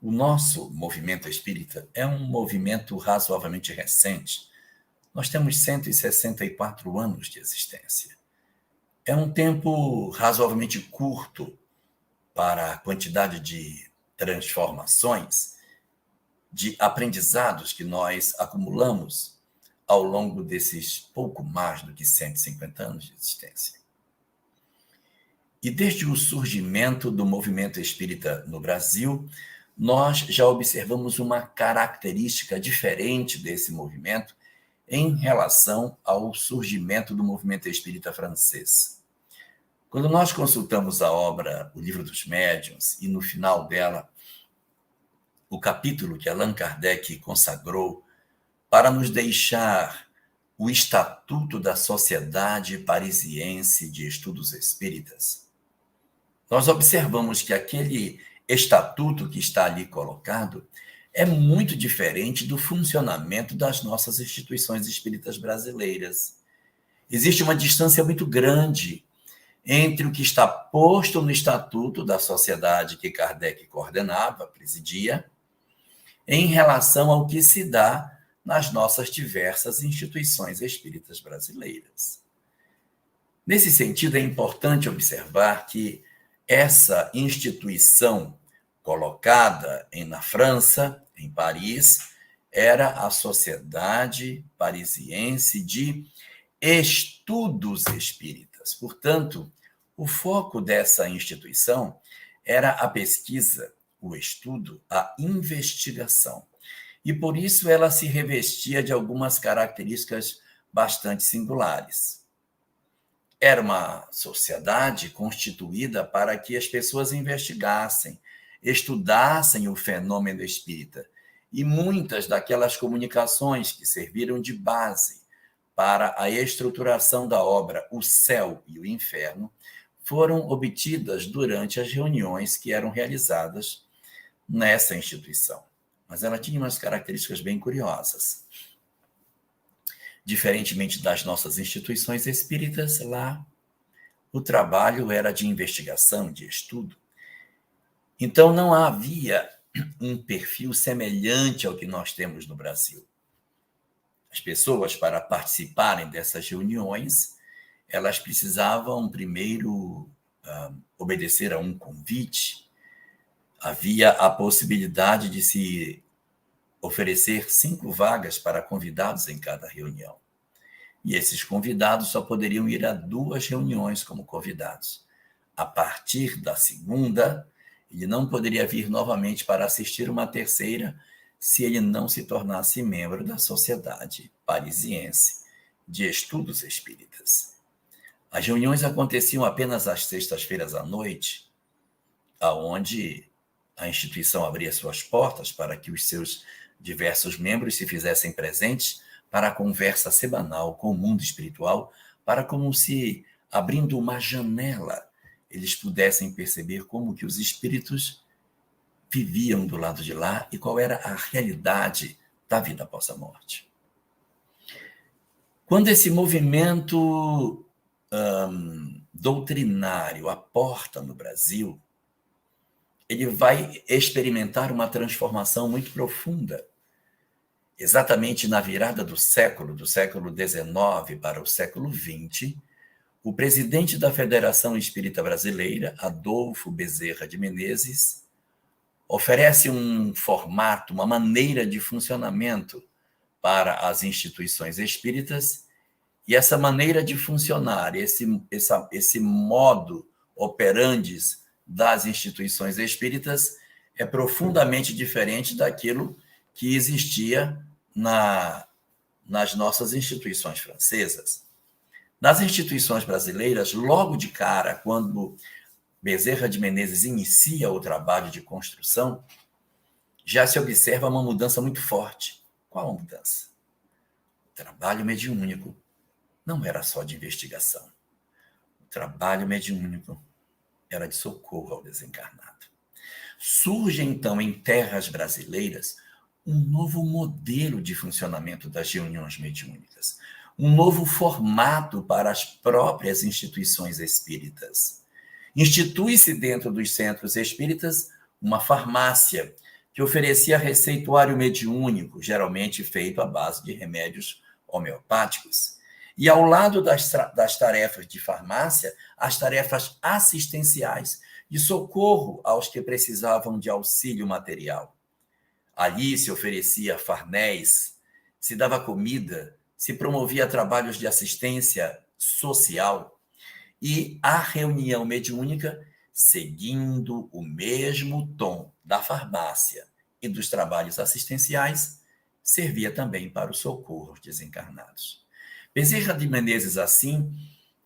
O nosso movimento espírita é um movimento razoavelmente recente. Nós temos 164 anos de existência. É um tempo razoavelmente curto para a quantidade de transformações, de aprendizados que nós acumulamos ao longo desses pouco mais do que 150 anos de existência. E desde o surgimento do movimento espírita no Brasil, nós já observamos uma característica diferente desse movimento em relação ao surgimento do movimento espírita francês. Quando nós consultamos a obra O Livro dos Médiuns, e no final dela, o capítulo que Allan Kardec consagrou para nos deixar o Estatuto da Sociedade Parisiense de Estudos Espíritas, nós observamos que aquele estatuto que está ali colocado é muito diferente do funcionamento das nossas instituições espíritas brasileiras. Existe uma distância muito grande entre o que está posto no Estatuto da Sociedade que Kardec coordenava, presidia, em relação ao que se dá nas nossas diversas instituições espíritas brasileiras. Nesse sentido, é importante observar que essa instituição colocada na França, em Paris, era a Sociedade Parisiense de Estudos Espíritas. Portanto, o foco dessa instituição era a pesquisa, o estudo, a investigação. E por isso ela se revestia de algumas características bastante singulares. Era uma sociedade constituída para que as pessoas investigassem, estudassem o fenômeno espírita. E muitas daquelas comunicações que serviram de base para a estruturação da obra O Céu e o Inferno foram obtidas durante as reuniões que eram realizadas nessa instituição. Mas ela tinha umas características bem curiosas. Diferentemente das nossas instituições espíritas, lá o trabalho era de investigação, de estudo. Então não havia um perfil semelhante ao que nós temos no Brasil. As pessoas, para participarem dessas reuniões, elas precisavam primeiro obedecer a um convite. Havia a possibilidade de se oferecer 5 vagas para convidados em cada reunião. E esses convidados só poderiam ir a 2 reuniões como convidados. A partir da segunda, ele não poderia vir novamente para assistir uma terceira se ele não se tornasse membro da Sociedade Parisiense de Estudos Espíritas. As reuniões aconteciam apenas às sextas-feiras à noite, aonde a instituição abria suas portas para que os seus diversos membros se fizessem presentes para a conversa semanal com o mundo espiritual, para como se, abrindo uma janela, eles pudessem perceber como que os espíritos viviam do lado de lá e qual era a realidade da vida após a morte. Quando esse movimento doutrinário aporta no Brasil, ele vai experimentar uma transformação muito profunda. Exatamente na virada do século XIX para o século XX, o presidente da Federação Espírita Brasileira, Adolfo Bezerra de Menezes, oferece um formato, uma maneira de funcionamento para as instituições espíritas, e essa maneira de funcionar, esse modo operandi das instituições espíritas é profundamente diferente daquilo que existia nas nossas instituições francesas. Nas instituições brasileiras, logo de cara, quando Bezerra de Menezes inicia o trabalho de construção, já se observa uma mudança muito forte. Qual a mudança? O trabalho mediúnico não era só de investigação. O trabalho mediúnico era de socorro ao desencarnado. Surge, então, em terras brasileiras, um novo modelo de funcionamento das reuniões mediúnicas, um novo formato para as próprias instituições espíritas. Institui-se dentro dos centros espíritas uma farmácia que oferecia receituário mediúnico, geralmente feito à base de remédios homeopáticos. E ao lado das tarefas de farmácia, as tarefas assistenciais, de socorro aos que precisavam de auxílio material. Ali se oferecia farnéis, se dava comida, se promovia trabalhos de assistência social e a reunião mediúnica, seguindo o mesmo tom da farmácia e dos trabalhos assistenciais, servia também para o socorro aos desencarnados. Bezerra de Menezes, assim,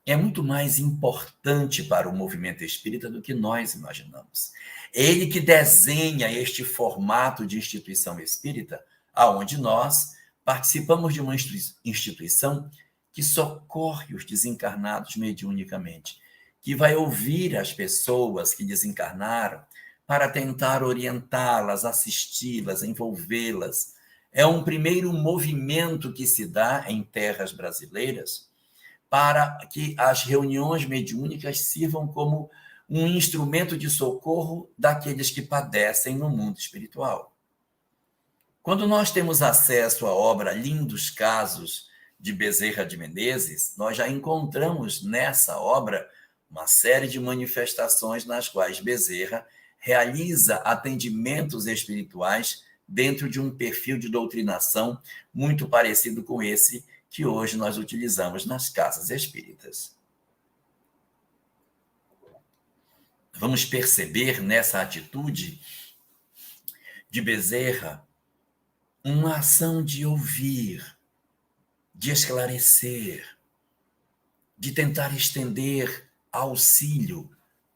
é muito mais importante para o movimento espírita do que nós imaginamos. É ele que desenha este formato de instituição espírita, aonde nós participamos de uma instituição que socorre os desencarnados mediunicamente, que vai ouvir as pessoas que desencarnaram para tentar orientá-las, assisti-las, envolvê-las. É um primeiro movimento que se dá em terras brasileiras para que as reuniões mediúnicas sirvam como um instrumento de socorro daqueles que padecem no mundo espiritual. Quando nós temos acesso à obra Lindos Casos de Bezerra de Menezes, nós já encontramos nessa obra uma série de manifestações nas quais Bezerra realiza atendimentos espirituais dentro de um perfil de doutrinação muito parecido com esse que hoje nós utilizamos nas casas espíritas. Vamos perceber nessa atitude de Bezerra uma ação de ouvir, de esclarecer, de tentar estender auxílio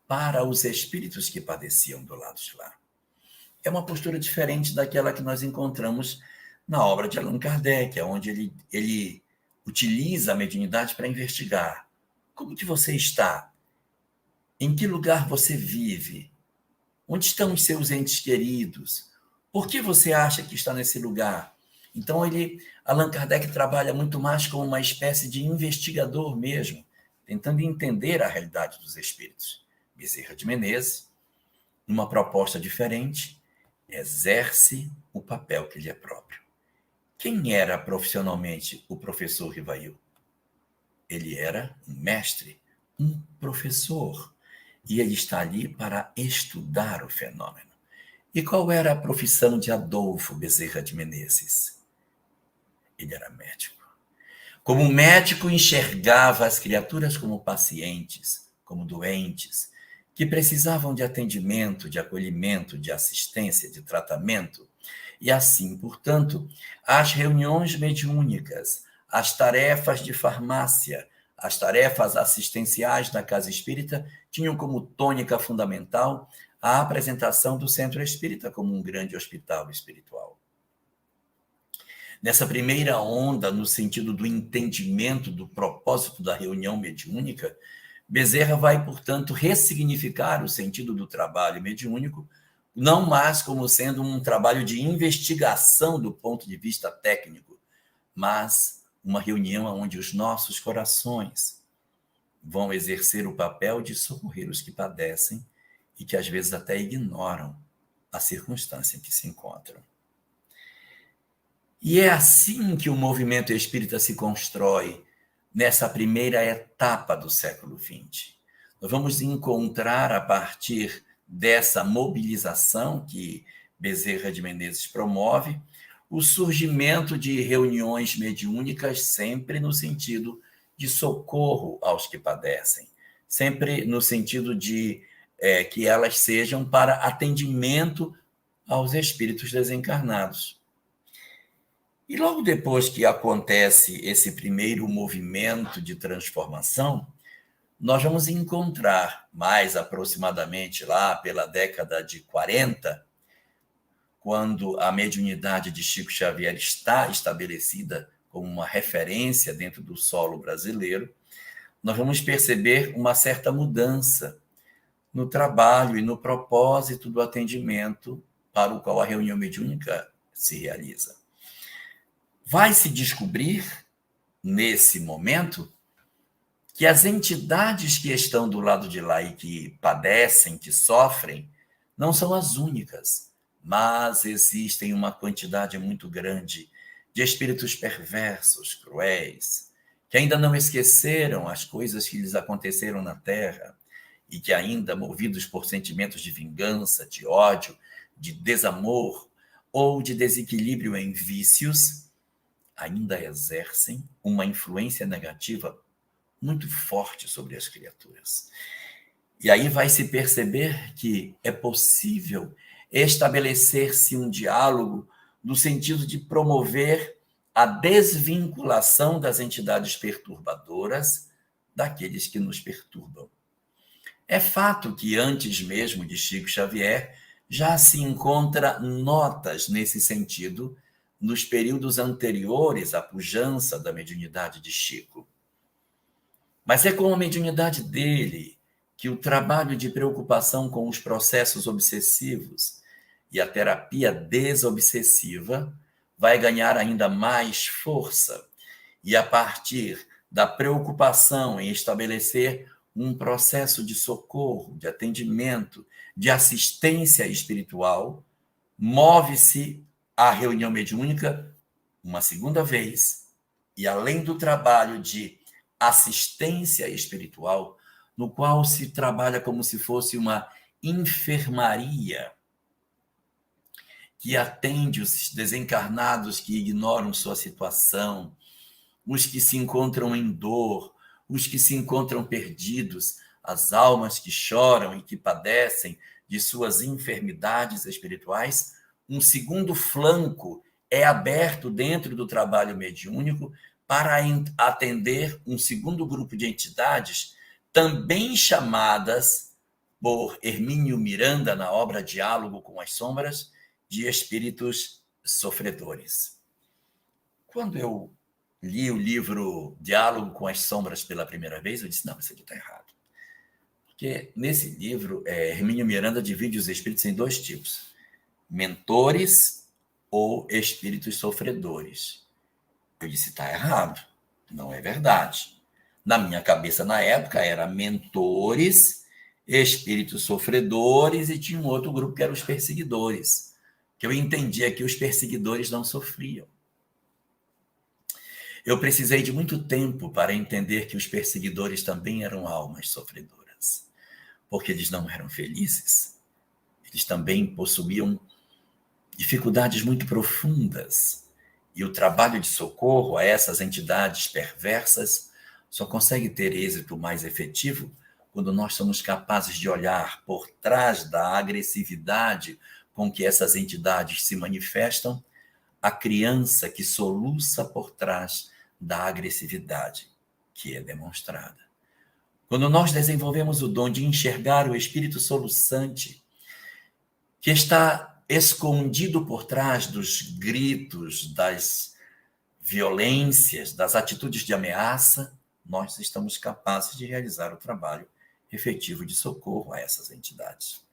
para os espíritos que padeciam do lado de lá. É uma postura diferente daquela que nós encontramos na obra de Allan Kardec, onde ele utiliza a mediunidade para investigar. Como que você está? Em que lugar você vive? Onde estão os seus entes queridos? Por que você acha que está nesse lugar? Então, Allan Kardec trabalha muito mais como uma espécie de investigador mesmo, tentando entender a realidade dos espíritos. Bezerra de Menezes, numa proposta diferente, exerce o papel que lhe é próprio. Quem era profissionalmente o professor Rivail? Ele era um mestre, um professor, e ele está ali para estudar o fenômeno. E qual era a profissão de Adolfo Bezerra de Menezes? Ele era médico. Como médico, enxergava as criaturas como pacientes, como doentes, que precisavam de atendimento, de acolhimento, de assistência, de tratamento. E assim, portanto, as reuniões mediúnicas, as tarefas de farmácia, as tarefas assistenciais da casa espírita tinham como tônica fundamental a apresentação do centro espírita como um grande hospital espiritual. Nessa primeira onda, no sentido do entendimento do propósito da reunião mediúnica, Bezerra vai, portanto, ressignificar o sentido do trabalho mediúnico, não mais como sendo um trabalho de investigação do ponto de vista técnico, mas uma reunião onde os nossos corações vão exercer o papel de socorrer os que padecem e que às vezes até ignoram a circunstância em que se encontram. E é assim que o movimento espírita se constrói nessa primeira etapa do século XX. Nós vamos encontrar, a partir dessa mobilização que Bezerra de Menezes promove, o surgimento de reuniões mediúnicas sempre no sentido de socorro aos que padecem, sempre no sentido de que elas sejam para atendimento aos espíritos desencarnados. E logo depois que acontece esse primeiro movimento de transformação, nós vamos encontrar, mais aproximadamente lá pela década de 40, quando a mediunidade de Chico Xavier está estabelecida como uma referência dentro do solo brasileiro, nós vamos perceber uma certa mudança no trabalho e no propósito do atendimento para o qual a reunião mediúnica se realiza. Vai se descobrir, nesse momento, que as entidades que estão do lado de lá e que padecem, que sofrem, não são as únicas. mas existem uma quantidade muito grande de espíritos perversos, cruéis, que ainda não esqueceram as coisas que lhes aconteceram na Terra e que ainda, movidos por sentimentos de vingança, de ódio, de desamor ou de desequilíbrio em vícios, ainda exercem uma influência negativa muito forte sobre as criaturas. E aí vai se perceber que é possível estabelecer-se um diálogo no sentido de promover a desvinculação das entidades perturbadoras daqueles que nos perturbam. É fato que antes mesmo de Chico Xavier já se encontra notas nesse sentido nos períodos anteriores à pujança da mediunidade de Chico. Mas é com a mediunidade dele que o trabalho de preocupação com os processos obsessivos e a terapia desobsessiva vai ganhar ainda mais força. E a partir da preocupação em estabelecer um processo de socorro, de atendimento, de assistência espiritual, move-se a reunião mediúnica uma segunda vez, e além do trabalho de assistência espiritual, no qual se trabalha como se fosse uma enfermaria que atende os desencarnados que ignoram sua situação, os que se encontram em dor, os que se encontram perdidos, as almas que choram e que padecem de suas enfermidades espirituais. Um segundo flanco é aberto dentro do trabalho mediúnico para atender um segundo grupo de entidades, também chamadas por Hermínio Miranda, na obra Diálogo com as Sombras, de espíritos sofredores. Quando eu li o livro Diálogo com as Sombras pela primeira vez, eu disse, não, isso aqui está errado. Porque nesse livro, Hermínio Miranda divide os espíritos em dois tipos, mentores ou espíritos sofredores. Eu disse, está errado, não é verdade. Na minha cabeça, na época, era mentores, espíritos sofredores e tinha um outro grupo que eram os perseguidores, que eu entendia que os perseguidores não sofriam. Eu precisei de muito tempo para entender que os perseguidores também eram almas sofredoras, porque eles não eram felizes. Eles também possuíam dificuldades muito profundas. E o trabalho de socorro a essas entidades perversas só consegue ter êxito mais efetivo quando nós somos capazes de olhar por trás da agressividade com que essas entidades se manifestam, a criança que soluça por trás da agressividade que é demonstrada. Quando nós desenvolvemos o dom de enxergar o espírito soluçante que está escondido por trás dos gritos, das violências, das atitudes de ameaça, nós estamos capazes de realizar o trabalho efetivo de socorro a essas entidades.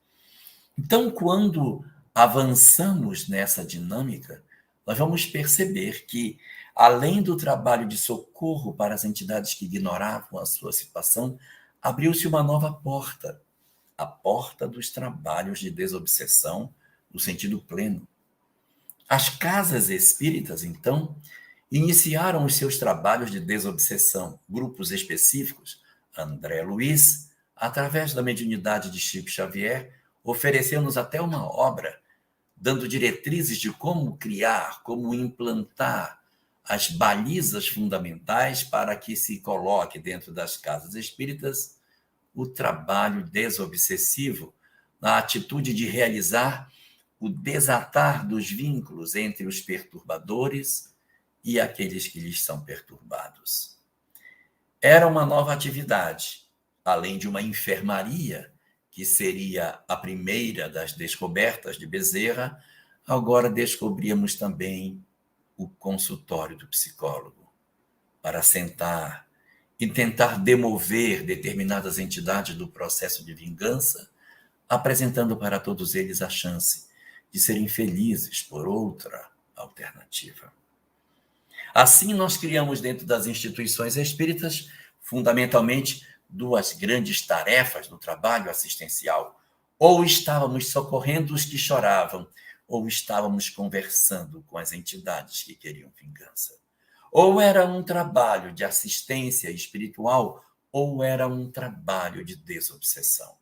Então, quando avançamos nessa dinâmica, nós vamos perceber que, além do trabalho de socorro para as entidades que ignoravam a sua situação, abriu-se uma nova porta, a porta dos trabalhos de desobsessão no sentido pleno. As casas espíritas, então, iniciaram os seus trabalhos de desobsessão, grupos específicos. André Luiz, através da mediunidade de Chico Xavier, ofereceu-nos até uma obra, dando diretrizes de como criar, como implantar as balizas fundamentais para que se coloque dentro das casas espíritas o trabalho desobsessivo, na atitude de realizar o desatar dos vínculos entre os perturbadores e aqueles que lhes são perturbados. Era uma nova atividade, além de uma enfermaria, que seria a primeira das descobertas de Bezerra, agora descobríamos também o consultório do psicólogo, para sentar e tentar demover determinadas entidades do processo de vingança, apresentando para todos eles a chance de serem felizes por outra alternativa. Assim, nós criamos dentro das instituições espíritas, fundamentalmente, duas grandes tarefas no trabalho assistencial. Ou estávamos socorrendo os que choravam, ou estávamos conversando com as entidades que queriam vingança? Ou era um trabalho de assistência espiritual, ou era um trabalho de desobsessão.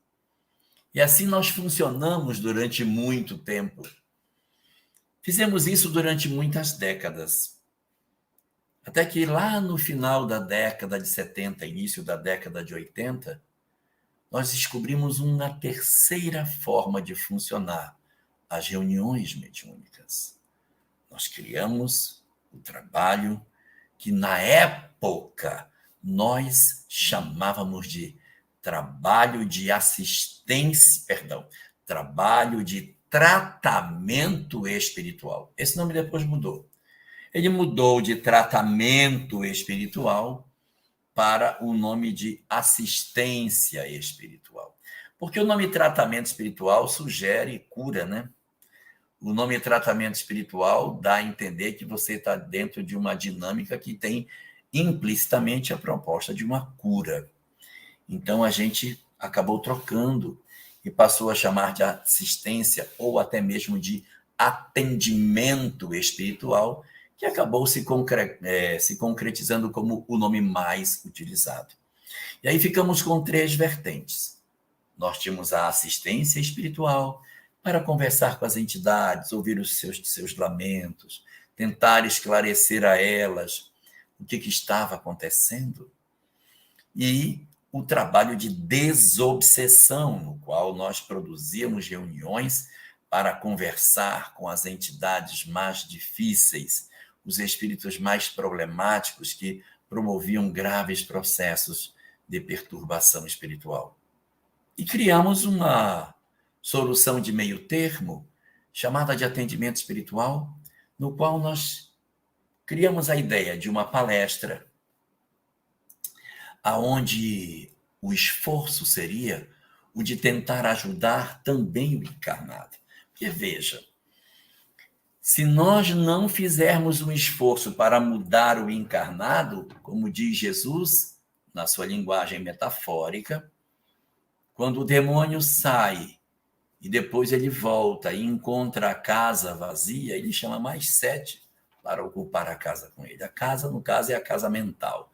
E assim nós funcionamos durante muito tempo. Fizemos isso durante muitas décadas. Até que lá no final da década de 70, início da década de 80, nós descobrimos uma terceira forma de funcionar, as reuniões mediúnicas. Nós criamos o trabalho que, na época, nós chamávamos de trabalho de trabalho de tratamento espiritual. Esse nome depois mudou. Ele mudou de tratamento espiritual para o nome de assistência espiritual. Porque o nome tratamento espiritual sugere cura, né? O nome tratamento espiritual dá a entender que você está dentro de uma dinâmica que tem implicitamente a proposta de uma cura. Então, a gente acabou trocando e passou a chamar de assistência ou até mesmo de atendimento espiritual, que acabou se concretizando como o nome mais utilizado. E aí ficamos com 3 vertentes. Nós tínhamos a assistência espiritual para conversar com as entidades, ouvir os seus lamentos, tentar esclarecer a elas o que estava acontecendo. E o trabalho de desobsessão, no qual nós produzíamos reuniões para conversar com as entidades mais difíceis, os espíritos mais problemáticos que promoviam graves processos de perturbação espiritual. E criamos uma solução de meio termo, chamada de atendimento espiritual, no qual nós criamos a ideia de uma palestra aonde o esforço seria o de tentar ajudar também o encarnado. Porque, veja, se nós não fizermos um esforço para mudar o encarnado, como diz Jesus, na sua linguagem metafórica, quando o demônio sai e depois ele volta e encontra a casa vazia, ele chama mais 7 para ocupar a casa com ele. A casa, no caso, é a casa mental.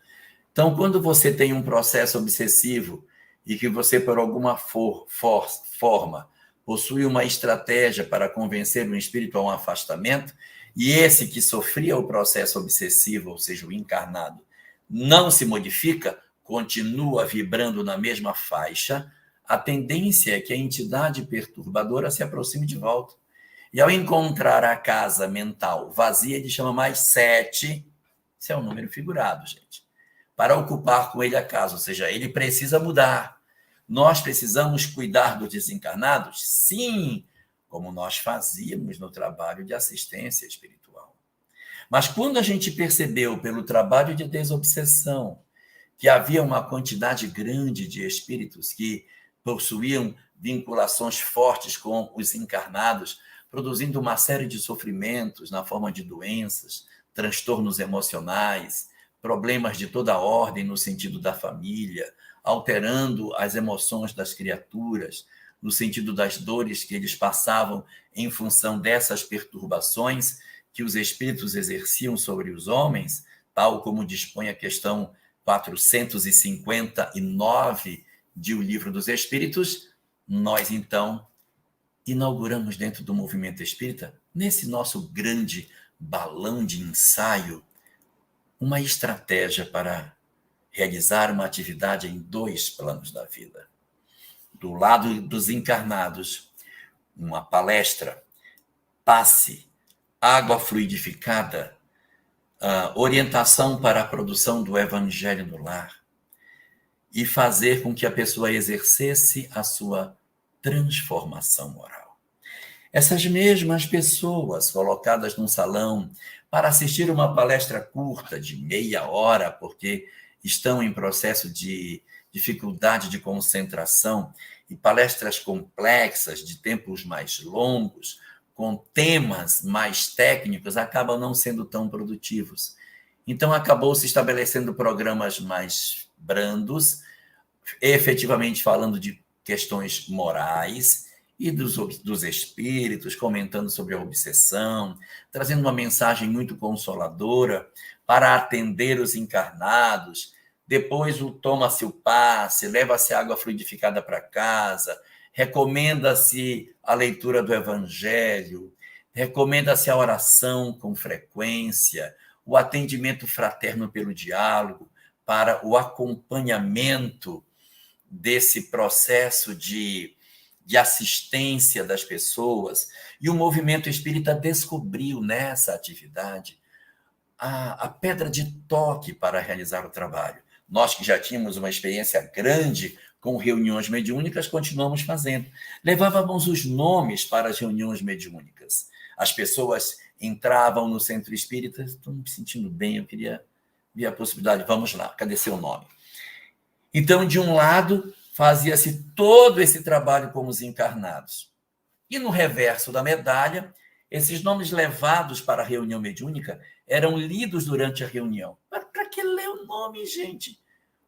Então, quando você tem um processo obsessivo e que você, por alguma forma, possui uma estratégia para convencer o espírito a um afastamento, e esse que sofria o processo obsessivo, ou seja, o encarnado, não se modifica, continua vibrando na mesma faixa, a tendência é que a entidade perturbadora se aproxime de volta. E ao encontrar a casa mental vazia, ele chama mais 7, isso é um número figurado, gente, para ocupar com ele a casa, ou seja, ele precisa mudar. Nós precisamos cuidar dos desencarnados? Sim, como nós fazíamos no trabalho de assistência espiritual. Mas quando a gente percebeu, pelo trabalho de desobsessão, que havia uma quantidade grande de espíritos que possuíam vinculações fortes com os encarnados, produzindo uma série de sofrimentos na forma de doenças, transtornos emocionais, problemas de toda ordem no sentido da família, alterando as emoções das criaturas, no sentido das dores que eles passavam em função dessas perturbações que os espíritos exerciam sobre os homens, tal como dispõe a questão 459 de O Livro dos Espíritos. Nós, então, inauguramos dentro do movimento espírita, nesse nosso grande balão de ensaio, uma estratégia para realizar uma atividade em 2 planos da vida. Do lado dos encarnados, uma palestra, passe, água fluidificada, orientação para a produção do evangelho no lar e fazer com que a pessoa exercesse a sua transformação moral. Essas mesmas pessoas colocadas num salão para assistir uma palestra curta de meia hora, porque estão em processo de dificuldade de concentração, e palestras complexas de tempos mais longos, com temas mais técnicos, acabam não sendo tão produtivos. Então, acabou se estabelecendo programas mais brandos, efetivamente falando de questões morais, e dos espíritos, comentando sobre a obsessão, trazendo uma mensagem muito consoladora para atender os encarnados. Depois o toma-se o passe, leva-se água fluidificada para casa, recomenda-se a leitura do Evangelho, recomenda-se a oração com frequência, o atendimento fraterno pelo diálogo, para o acompanhamento desse processo de assistência das pessoas. E o movimento espírita descobriu nessa atividade a pedra de toque para realizar o trabalho. Nós que já tínhamos uma experiência grande com reuniões mediúnicas, continuamos fazendo. Levávamos os nomes para as reuniões mediúnicas. As pessoas entravam no centro espírita, estou me sentindo bem, eu queria ver a possibilidade, vamos lá, cadê seu nome? Então, de um lado, fazia-se todo esse trabalho com os encarnados. E no reverso da medalha, esses nomes levados para a reunião mediúnica eram lidos durante a reunião. Para que ler o nome, gente?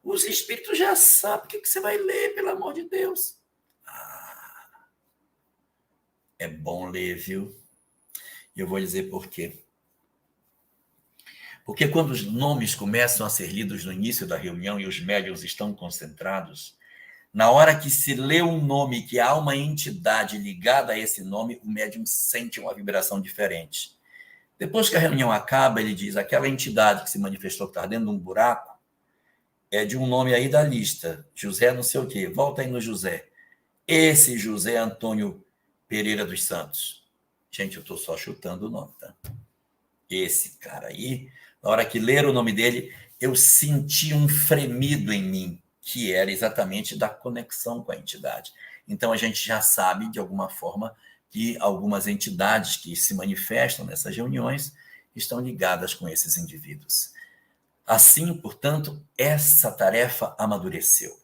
Os espíritos já sabem o que você vai ler, pelo amor de Deus. É bom ler, viu? E eu vou dizer por quê. Porque quando os nomes começam a ser lidos no início da reunião e os médiuns estão concentrados, na hora que se lê um nome, que há uma entidade ligada a esse nome, o médium sente uma vibração diferente. Depois que a reunião acaba, ele diz, aquela entidade que se manifestou, que está dentro de um buraco, é de um nome aí da lista, José não sei o quê, volta aí no José. Esse José Antônio Pereira dos Santos. Gente, eu estou só chutando o nome, tá? Esse cara aí, na hora que ler o nome dele, eu senti um fremido em mim, que era exatamente da conexão com a entidade. Então, a gente já sabe, de alguma forma, que algumas entidades que se manifestam nessas reuniões estão ligadas com esses indivíduos. Assim, portanto, essa tarefa amadureceu.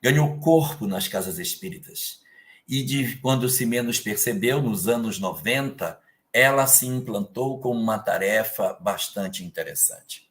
Ganhou corpo nas casas espíritas. E quando se menos percebeu, nos anos 90, ela se implantou como uma tarefa bastante interessante.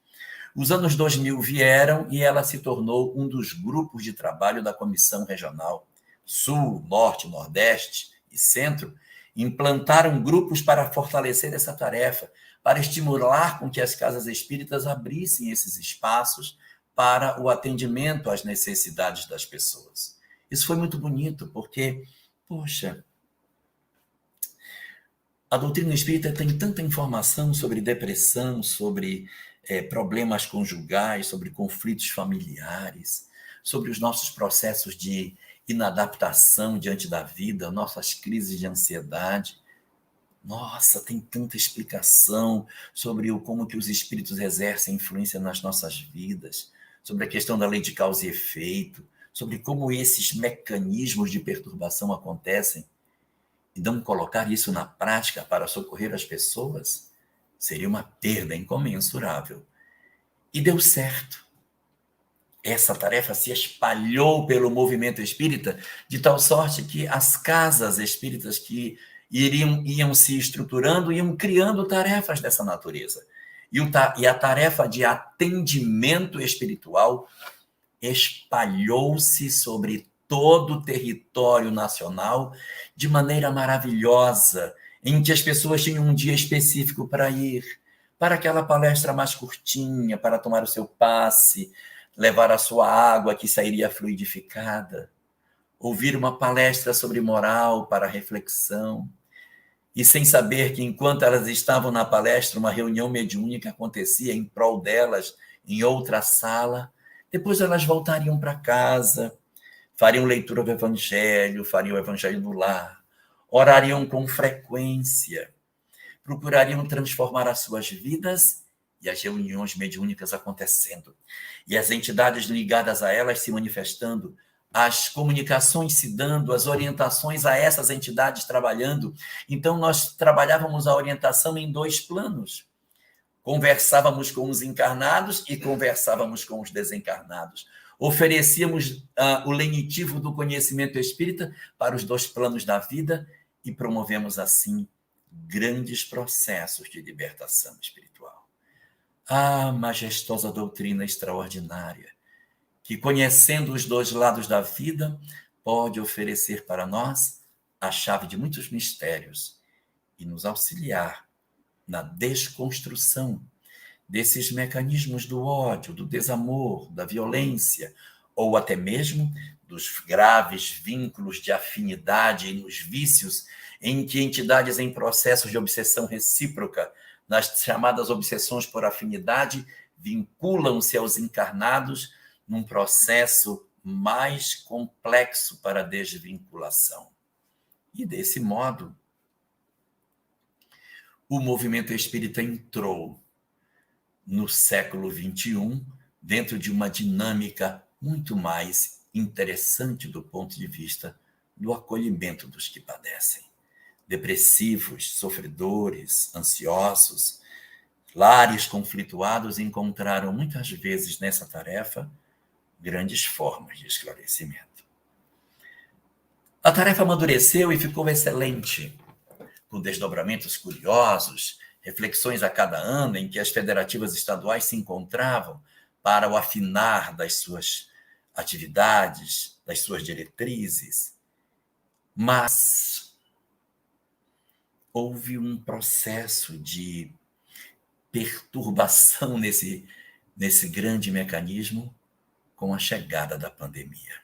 Os anos 2000 vieram e ela se tornou um dos grupos de trabalho da Comissão Regional Sul, Norte, Nordeste e Centro. Implantaram grupos para fortalecer essa tarefa, para estimular com que as casas espíritas abrissem esses espaços para o atendimento às necessidades das pessoas. Isso foi muito bonito, porque, poxa, a doutrina espírita tem tanta informação sobre depressão, sobre problemas conjugais, sobre conflitos familiares, sobre os nossos processos de inadaptação diante da vida, nossas crises de ansiedade. Nossa, tem tanta explicação sobre como que os espíritos exercem influência nas nossas vidas, sobre a questão da lei de causa e efeito, sobre como esses mecanismos de perturbação acontecem. E não colocar isso na prática para socorrer as pessoas seria uma perda incomensurável. E deu certo. Essa tarefa se espalhou pelo movimento espírita de tal sorte que as casas espíritas que iam se estruturando, iam criando tarefas dessa natureza. E a tarefa de atendimento espiritual espalhou-se sobre todo o território nacional de maneira maravilhosa, em que as pessoas tinham um dia específico para ir, para aquela palestra mais curtinha, para tomar o seu passe, levar a sua água que sairia fluidificada, ouvir uma palestra sobre moral para reflexão, e sem saber que enquanto elas estavam na palestra, uma reunião mediúnica acontecia em prol delas, em outra sala, depois elas voltariam para casa, fariam leitura do Evangelho, fariam o Evangelho no lar, orariam com frequência, procurariam transformar as suas vidas e as reuniões mediúnicas acontecendo, e as entidades ligadas a elas se manifestando, as comunicações se dando, as orientações a essas entidades trabalhando. Então, nós trabalhávamos a orientação em dois planos. Conversávamos com os encarnados e conversávamos com os desencarnados. Oferecíamos o lenitivo do conhecimento espírita para os dois planos da vida e promovemos, assim, grandes processos de libertação espiritual. Majestosa doutrina extraordinária, que, conhecendo os dois lados da vida, pode oferecer para nós a chave de muitos mistérios e nos auxiliar na desconstrução desses mecanismos do ódio, do desamor, da violência, ou até mesmo dos graves vínculos de afinidade e nos vícios em que entidades em processos de obsessão recíproca, nas chamadas obsessões por afinidade, vinculam-se aos encarnados num processo mais complexo para a desvinculação. E, desse modo, o movimento espírita entrou no século XXI dentro de uma dinâmica muito mais interessante do ponto de vista do acolhimento dos que padecem. Depressivos, sofredores, ansiosos, lares conflituados encontraram muitas vezes nessa tarefa grandes formas de esclarecimento. A tarefa amadureceu e ficou excelente, com desdobramentos curiosos, reflexões a cada ano em que as federativas estaduais se encontravam para o afinar das suas atividades, das suas diretrizes. Mas houve um processo de perturbação nesse grande mecanismo com a chegada da pandemia.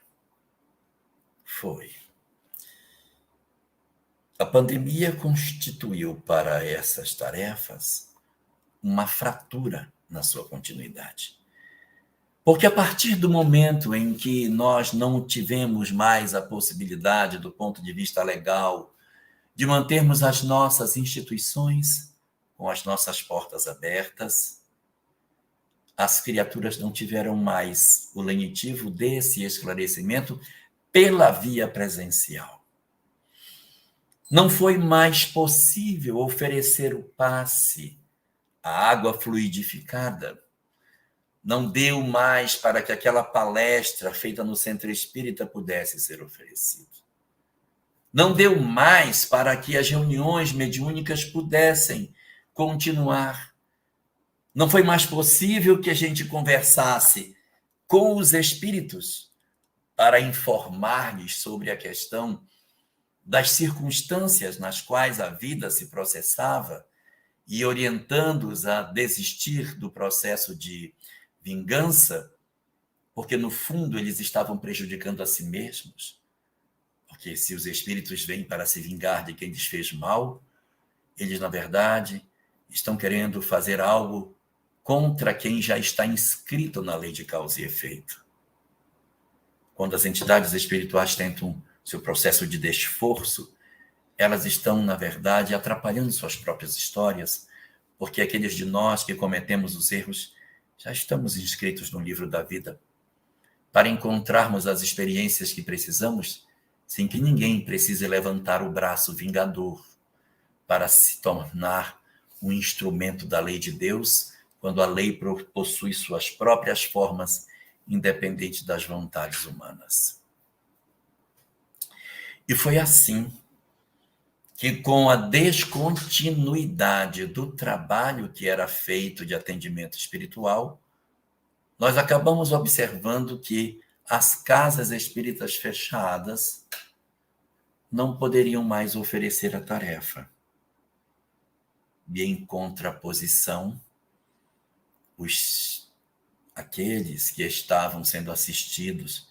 A pandemia constituiu para essas tarefas uma fratura na sua continuidade. Porque a partir do momento em que nós não tivemos mais a possibilidade, do ponto de vista legal, de mantermos as nossas instituições com as nossas portas abertas, as criaturas não tiveram mais o lenitivo desse esclarecimento pela via presencial. Não foi mais possível oferecer o passe, a água fluidificada. Não deu mais para que aquela palestra feita no Centro Espírita pudesse ser oferecida. Não deu mais para que as reuniões mediúnicas pudessem continuar. Não foi mais possível que a gente conversasse com os espíritos para informar-lhes sobre a questão das circunstâncias nas quais a vida se processava e orientando-os a desistir do processo de vingança, porque, no fundo, eles estavam prejudicando a si mesmos. Porque se os espíritos vêm para se vingar de quem lhes fez mal, eles, na verdade, estão querendo fazer algo contra quem já está inscrito na lei de causa e efeito. Quando as entidades espirituais tentam seu processo de desforço, elas estão, na verdade, atrapalhando suas próprias histórias, porque aqueles de nós que cometemos os erros já estamos inscritos no livro da vida, para encontrarmos as experiências que precisamos, sem que ninguém precise levantar o braço vingador para se tornar um instrumento da lei de Deus, quando a lei possui suas próprias formas, independente das vontades humanas. E foi assim que, com a descontinuidade do trabalho que era feito de atendimento espiritual, nós acabamos observando que as casas espíritas fechadas não poderiam mais oferecer a tarefa. E, em contraposição, aqueles que estavam sendo assistidos,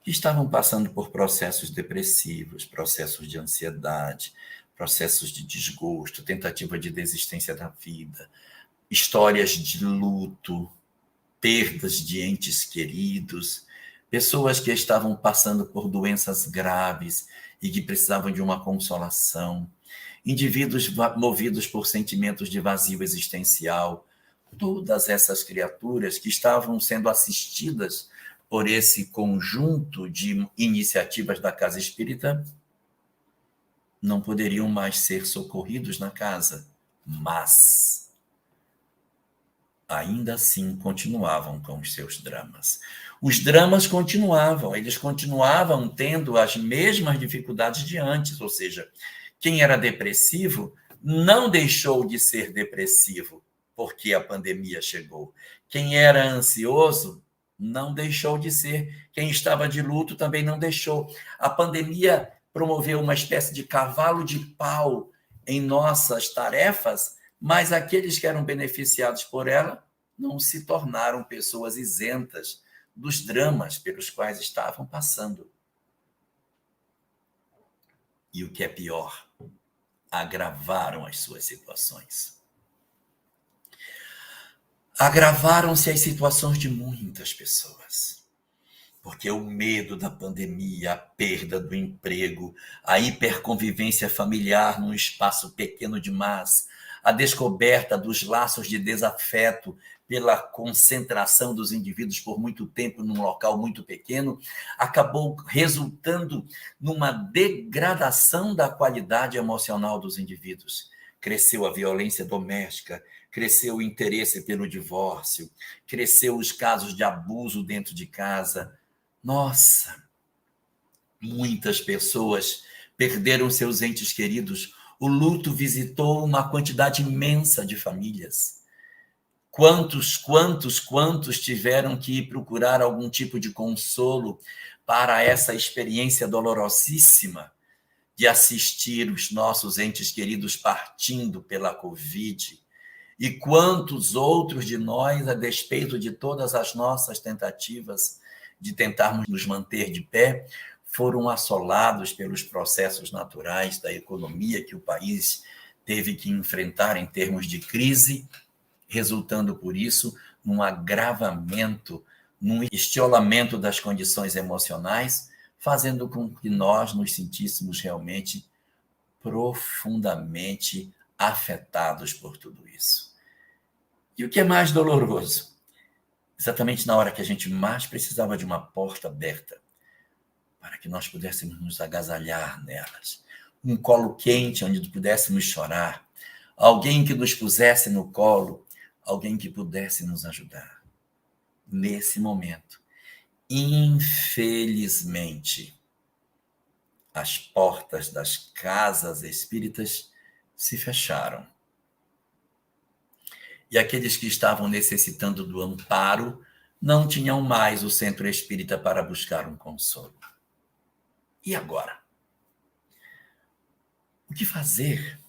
que estavam passando por processos depressivos, processos de ansiedade, processos de desgosto, tentativa de desistência da vida, histórias de luto, perdas de entes queridos, pessoas que estavam passando por doenças graves e que precisavam de uma consolação, indivíduos movidos por sentimentos de vazio existencial, todas essas criaturas que estavam sendo assistidas por esse conjunto de iniciativas da Casa Espírita não poderiam mais ser socorridos na casa, mas ainda assim continuavam com os seus dramas. Os dramas continuavam, eles continuavam tendo as mesmas dificuldades de antes, ou seja, quem era depressivo não deixou de ser depressivo porque a pandemia chegou. Quem era ansioso não deixou de ser. Quem estava de luto também não deixou. A pandemia promoveu uma espécie de cavalo de pau em nossas tarefas, mas aqueles que eram beneficiados por ela não se tornaram pessoas isentas dos dramas pelos quais estavam passando. E o que é pior, agravaram as suas situações. Agravaram-se as situações de muitas pessoas. Porque o medo da pandemia, a perda do emprego, a hiperconvivência familiar num espaço pequeno demais, a descoberta dos laços de desafeto pela concentração dos indivíduos por muito tempo num local muito pequeno, acabou resultando numa degradação da qualidade emocional dos indivíduos. Cresceu a violência doméstica, cresceu o interesse pelo divórcio, cresceu os casos de abuso dentro de casa. Nossa, muitas pessoas perderam seus entes queridos. O luto visitou uma quantidade imensa de famílias. Quantos tiveram que ir procurar algum tipo de consolo para essa experiência dolorosíssima de assistir os nossos entes queridos partindo pela Covid? E quantos outros de nós, a despeito de todas as nossas tentativas de tentarmos nos manter de pé, foram assolados pelos processos naturais da economia que o país teve que enfrentar em termos de crise, resultando, por isso, num agravamento, num estiolamento das condições emocionais, fazendo com que nós nos sentíssemos realmente profundamente afetados por tudo isso. E o que é mais doloroso? Exatamente na hora que a gente mais precisava de uma porta aberta, para que nós pudéssemos nos agasalhar nelas, um colo quente onde pudéssemos chorar, alguém que nos pusesse no colo, alguém que pudesse nos ajudar. Nesse momento, infelizmente, as portas das casas espíritas se fecharam. E aqueles que estavam necessitando do amparo não tinham mais o centro espírita para buscar um consolo. E agora? O que fazer?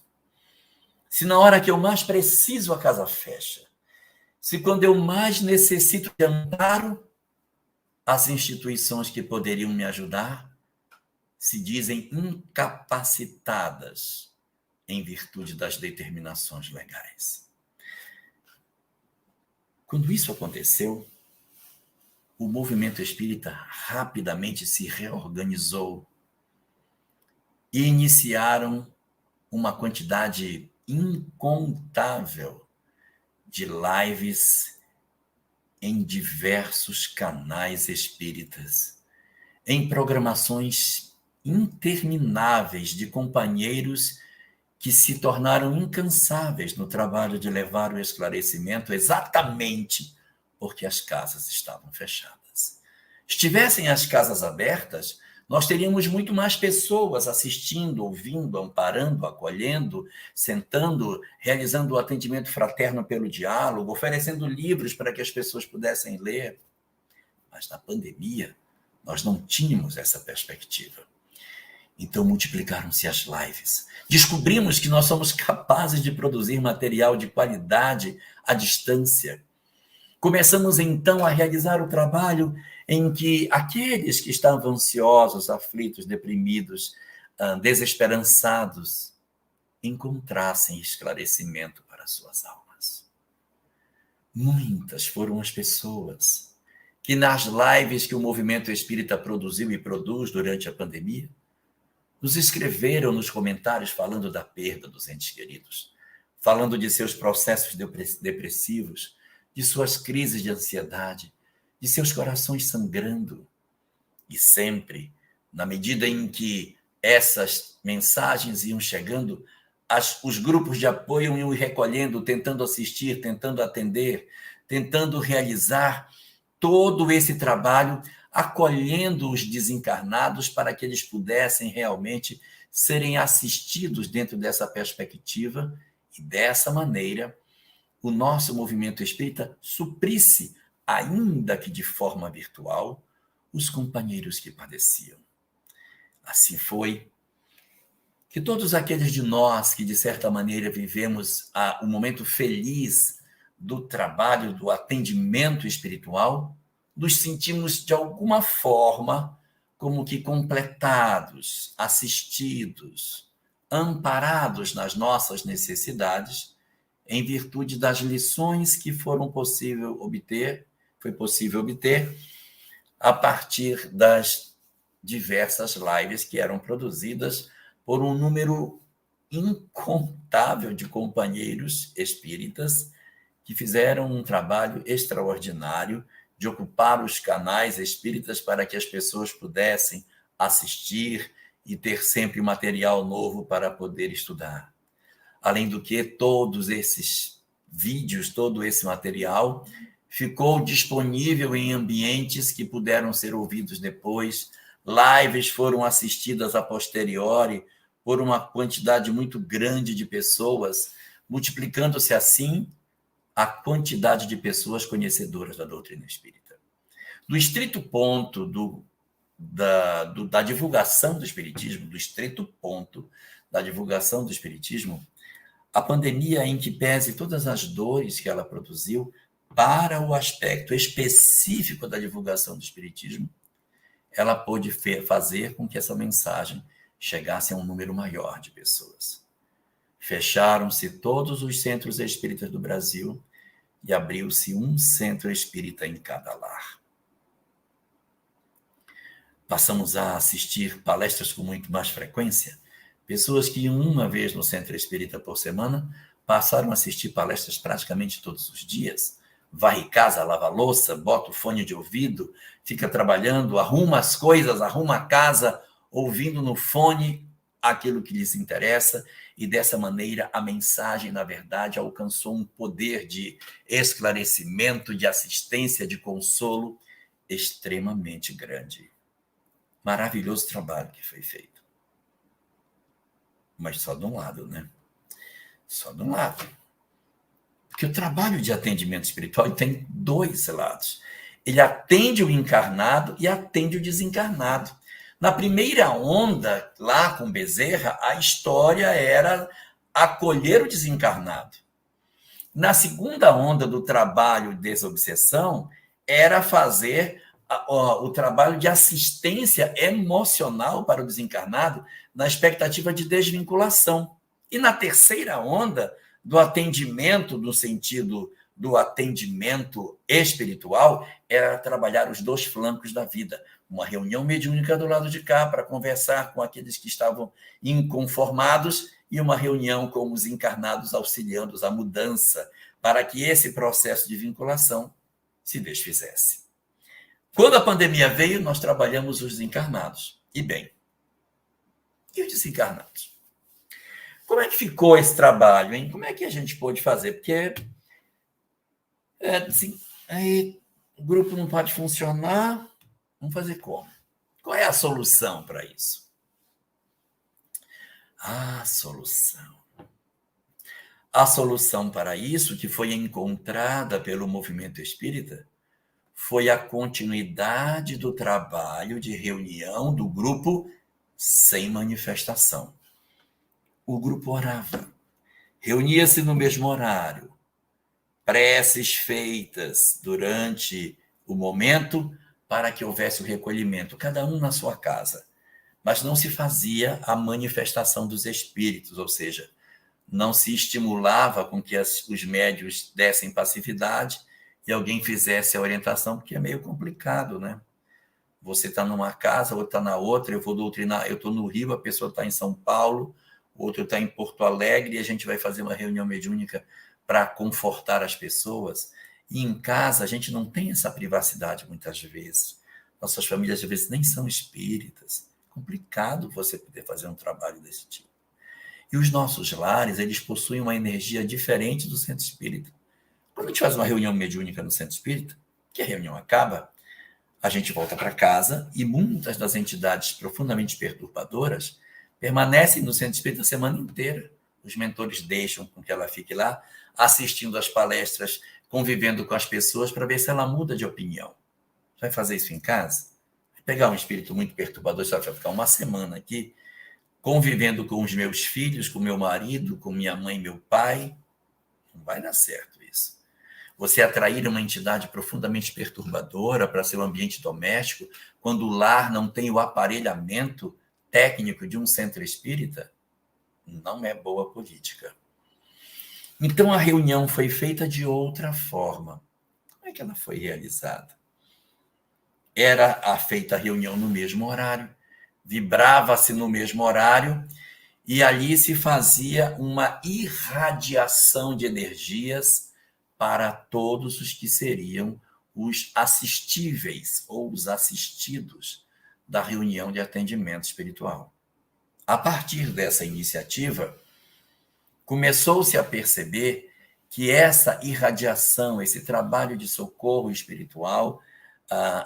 Se na hora que eu mais preciso a casa fecha, se quando eu mais necessito de amparo, as instituições que poderiam me ajudar se dizem incapacitadas em virtude das determinações legais. Quando isso aconteceu, o movimento espírita rapidamente se reorganizou e iniciaram uma quantidade incontável de lives em diversos canais espíritas, em programações intermináveis de companheiros que se tornaram incansáveis no trabalho de levar o esclarecimento exatamente porque as casas estavam fechadas. Estivessem as casas abertas, nós teríamos muito mais pessoas assistindo, ouvindo, amparando, acolhendo, sentando, realizando o atendimento fraterno pelo diálogo, oferecendo livros para que as pessoas pudessem ler. Mas na pandemia, nós não tínhamos essa perspectiva. Então multiplicaram-se as lives. Descobrimos que nós somos capazes de produzir material de qualidade à distância. Começamos então a realizar o trabalho em que aqueles que estavam ansiosos, aflitos, deprimidos, desesperançados, encontrassem esclarecimento para suas almas. Muitas foram as pessoas que nas lives que o movimento espírita produziu e produz durante a pandemia, nos escreveram nos comentários falando da perda dos entes queridos, falando de seus processos depressivos, de suas crises de ansiedade, de seus corações sangrando. E sempre, na medida em que essas mensagens iam chegando, os grupos de apoio iam recolhendo, tentando assistir, tentando atender, tentando realizar todo esse trabalho, acolhendo os desencarnados para que eles pudessem realmente serem assistidos dentro dessa perspectiva e, dessa maneira, o nosso movimento espírita suprisse, ainda que de forma virtual, os companheiros que padeciam. Assim foi que todos aqueles de nós que, de certa maneira, vivemos o momento feliz do trabalho, do atendimento espiritual, nos sentimos, de alguma forma, como que completados, assistidos, amparados nas nossas necessidades, em virtude das lições que foi possível obter a partir das diversas lives que eram produzidas por um número incontável de companheiros espíritas que fizeram um trabalho extraordinário de ocupar os canais espíritas para que as pessoas pudessem assistir e ter sempre material novo para poder estudar. Além do que, todos esses vídeos, todo esse material ficou disponível em ambientes que puderam ser ouvidos depois. Lives foram assistidas a posteriori por uma quantidade muito grande de pessoas, multiplicando-se assim a quantidade de pessoas conhecedoras da doutrina espírita. Do estrito ponto da divulgação do espiritismo, a pandemia, em que pese todas as dores que ela produziu para o aspecto específico da divulgação do espiritismo, ela pôde fazer com que essa mensagem chegasse a um número maior de pessoas. Fecharam-se todos os centros espíritas do Brasil e abriu-se um centro espírita em cada lar. Passamos a assistir palestras com muito mais frequência. Pessoas que iam uma vez no centro espírita por semana passaram a assistir palestras praticamente todos os dias. Varre casa, lava louça, bota o fone de ouvido, fica trabalhando, arruma as coisas, arruma a casa, ouvindo no fone aquilo que lhes interessa, e dessa maneira a mensagem, na verdade, alcançou um poder de esclarecimento, de assistência, de consolo extremamente grande. Maravilhoso trabalho que foi feito. Mas só de um lado, né? Só de um lado. Porque o trabalho de atendimento espiritual tem dois lados. Ele atende o encarnado e atende o desencarnado. Na primeira onda, lá com Bezerra, a história era acolher o desencarnado. Na segunda onda do trabalho de desobsessão, era fazer o trabalho de assistência emocional para o desencarnado na expectativa de desvinculação. E na terceira onda do atendimento, no sentido do atendimento espiritual, era trabalhar os dois flancos da vida. Uma reunião mediúnica do lado de cá para conversar com aqueles que estavam inconformados e uma reunião com os encarnados auxiliando-os à mudança para que esse processo de vinculação se desfizesse. Quando a pandemia veio, nós trabalhamos os encarnados. E bem, e os desencarnados? Como é que ficou esse trabalho, hein? Como é que a gente pôde fazer? Porque assim, aí, o grupo não pode funcionar, vamos fazer como? Qual é a solução para isso? A solução para isso, que foi encontrada pelo movimento espírita, foi a continuidade do trabalho de reunião do grupo sem manifestação. O grupo orava, reunia-se no mesmo horário, preces feitas durante o momento para que houvesse o recolhimento, cada um na sua casa. Mas não se fazia a manifestação dos espíritos, ou seja, não se estimulava com que os médiuns dessem passividade e alguém fizesse a orientação, porque é meio complicado, né? Você está numa casa, outro está na outra, eu vou doutrinar, eu estou no Rio, a pessoa está em São Paulo, outro está em Porto Alegre, e a gente vai fazer uma reunião mediúnica para confortar as pessoas. E em casa a gente não tem essa privacidade muitas vezes. Nossas famílias às vezes nem são espíritas. É complicado você poder fazer um trabalho desse tipo. E os nossos lares, eles possuem uma energia diferente do centro espírita. Quando a gente faz uma reunião mediúnica no centro espírita, que a reunião acaba, a gente volta para casa e muitas das entidades profundamente perturbadoras permanecem no centro espírita a semana inteira. Os mentores deixam com que ela fique lá, assistindo às palestras, convivendo com as pessoas para ver se ela muda de opinião. Vai fazer isso em casa? Vai pegar um espírito muito perturbador, você vai ficar uma semana aqui. convivendo com os meus filhos, com meu marido, com minha mãe e meu pai. Não vai dar certo isso. Você atrair uma entidade profundamente perturbadora para seu ambiente doméstico, quando o lar não tem o aparelhamento técnico de um centro espírita, não é boa política. Então a reunião foi feita de outra forma. Como é que ela foi realizada? Era feita a reunião no mesmo horário, vibrava-se no mesmo horário, e ali se fazia uma irradiação de energias para todos os que seriam os assistíveis ou os assistidos da reunião de atendimento espiritual. A partir dessa iniciativa, começou-se a perceber que essa irradiação, esse trabalho de socorro espiritual,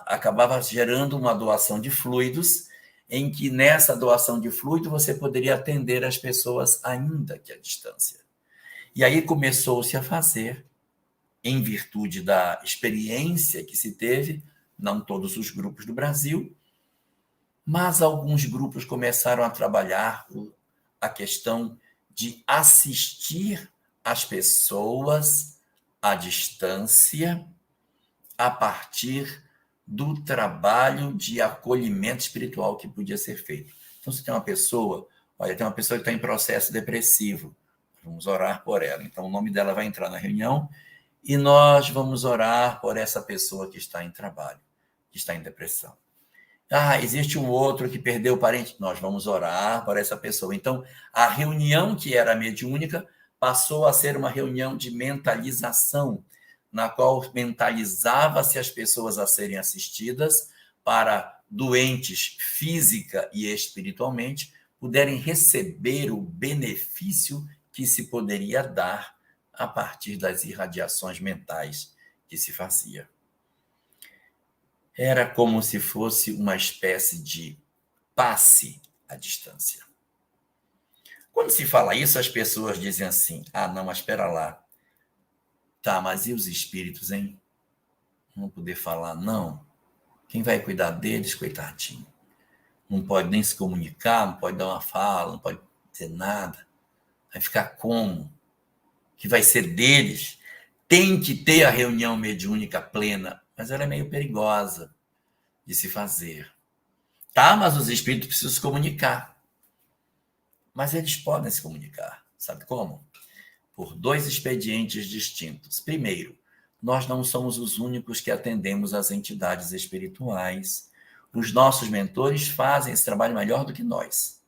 acabava gerando uma doação de fluidos, em que nessa doação de fluido você poderia atender as pessoas ainda que à distância. E aí começou-se a fazer, em virtude da experiência que se teve, não todos os grupos do Brasil, mas alguns grupos começaram a trabalhar a questão de assistir as pessoas à distância a partir do trabalho de acolhimento espiritual que podia ser feito. Então, se tem uma pessoa, olha, tem uma pessoa que está em processo depressivo, vamos orar por ela. Então, o nome dela vai entrar na reunião e nós vamos orar por essa pessoa que está em trabalho, que está em depressão. Existe um outro que perdeu o parente, nós vamos orar por essa pessoa. Então, a reunião que era mediúnica passou a ser uma reunião de mentalização, na qual mentalizava-se as pessoas a serem assistidas para doentes física e espiritualmente puderem receber o benefício que se poderia dar a partir das irradiações mentais que se fazia. Era como se fosse uma espécie de passe à distância. Quando se fala isso, as pessoas dizem assim, não, mas espera lá. Tá, mas e os espíritos, hein? Não poder falar, não. Quem vai cuidar deles, coitadinho? Não pode nem se comunicar, não pode dar uma fala, não pode dizer nada. Vai ficar como? Que vai ser deles? Tem que ter a reunião mediúnica plena, mas ela é meio perigosa de se fazer. Tá, mas os espíritos precisam se comunicar. Mas eles podem se comunicar. Sabe como? Por dois expedientes distintos. Primeiro, nós não somos os únicos que atendemos às entidades espirituais. Os nossos mentores fazem esse trabalho melhor do que nós.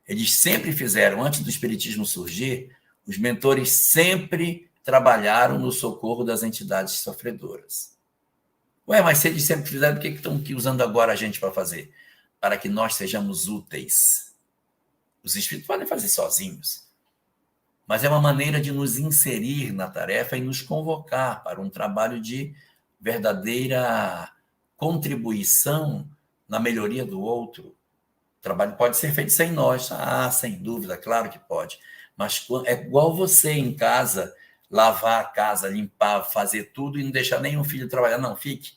Eles sempre fizeram, antes do espiritismo surgir, os mentores sempre trabalharam no socorro das entidades sofredoras. Mas se eles sempre fizeram, por que estão usando agora a gente para fazer? Para que nós sejamos úteis. Os espíritos podem fazer sozinhos, mas é uma maneira de nos inserir na tarefa e nos convocar para um trabalho de verdadeira contribuição na melhoria do outro. O trabalho pode ser feito sem nós. Sem dúvida, claro que pode. Mas é igual você em casa, lavar a casa, limpar, fazer tudo e não deixar nenhum filho trabalhar. Não, fique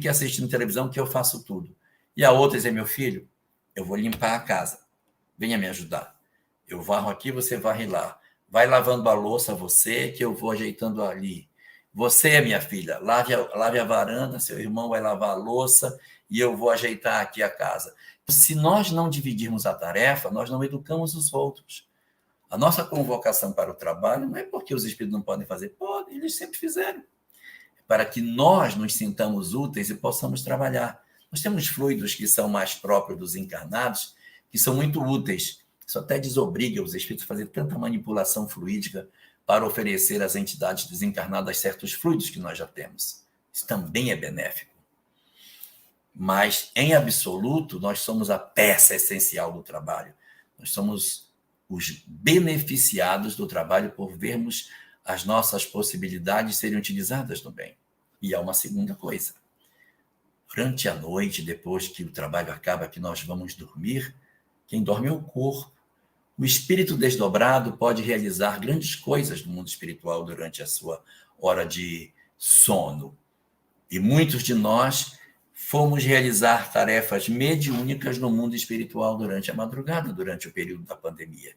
assistindo televisão que eu faço tudo. E a outra dizer, meu filho, eu vou limpar a casa. Venha me ajudar. Eu varro aqui, você varre lá. Vai lavando a louça você, que eu vou ajeitando ali. Você, minha filha, lave a varanda, seu irmão vai lavar a louça e eu vou ajeitar aqui a casa. Se nós não dividirmos a tarefa, nós não educamos os outros. A nossa convocação para o trabalho não é porque os espíritos não podem fazer. Podem, eles sempre fizeram. É para que nós nos sintamos úteis e possamos trabalhar. Nós temos fluidos que são mais próprios dos encarnados, que são muito úteis. Isso até desobriga os espíritos a fazer tanta manipulação fluídica para oferecer às entidades desencarnadas certos fluidos que nós já temos. Isso também é benéfico. Mas, em absoluto, nós somos a peça essencial do trabalho. Nós somos os beneficiados do trabalho por vermos as nossas possibilidades serem utilizadas no bem. E há uma segunda coisa. Durante a noite, depois que o trabalho acaba, que nós vamos dormir, quem dorme é o corpo. O espírito desdobrado pode realizar grandes coisas no mundo espiritual durante a sua hora de sono. E muitos de nós fomos realizar tarefas mediúnicas no mundo espiritual durante a madrugada, durante o período da pandemia.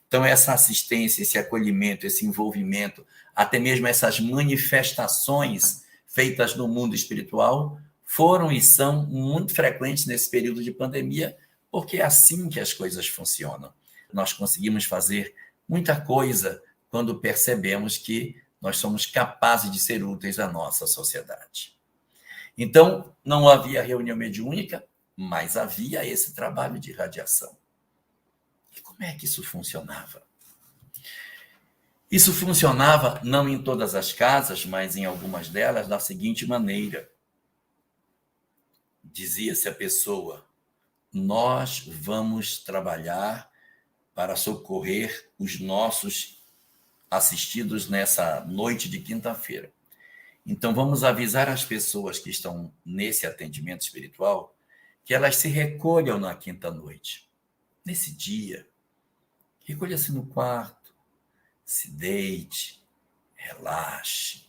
Então, essa assistência, esse acolhimento, esse envolvimento, até mesmo essas manifestações feitas no mundo espiritual, foram e são muito frequentes nesse período de pandemia, porque é assim que as coisas funcionam. Nós conseguimos fazer muita coisa quando percebemos que nós somos capazes de ser úteis à nossa sociedade. Então, não havia reunião mediúnica, mas havia esse trabalho de radiação. E como é que isso funcionava? Isso funcionava não em todas as casas, mas em algumas delas da seguinte maneira. Dizia-se à pessoa: nós vamos trabalhar para socorrer os nossos assistidos nessa noite de quinta-feira. Então, vamos avisar as pessoas que estão nesse atendimento espiritual que elas se recolham na quinta-noite. Nesse dia, recolha-se no quarto, se deite, relaxe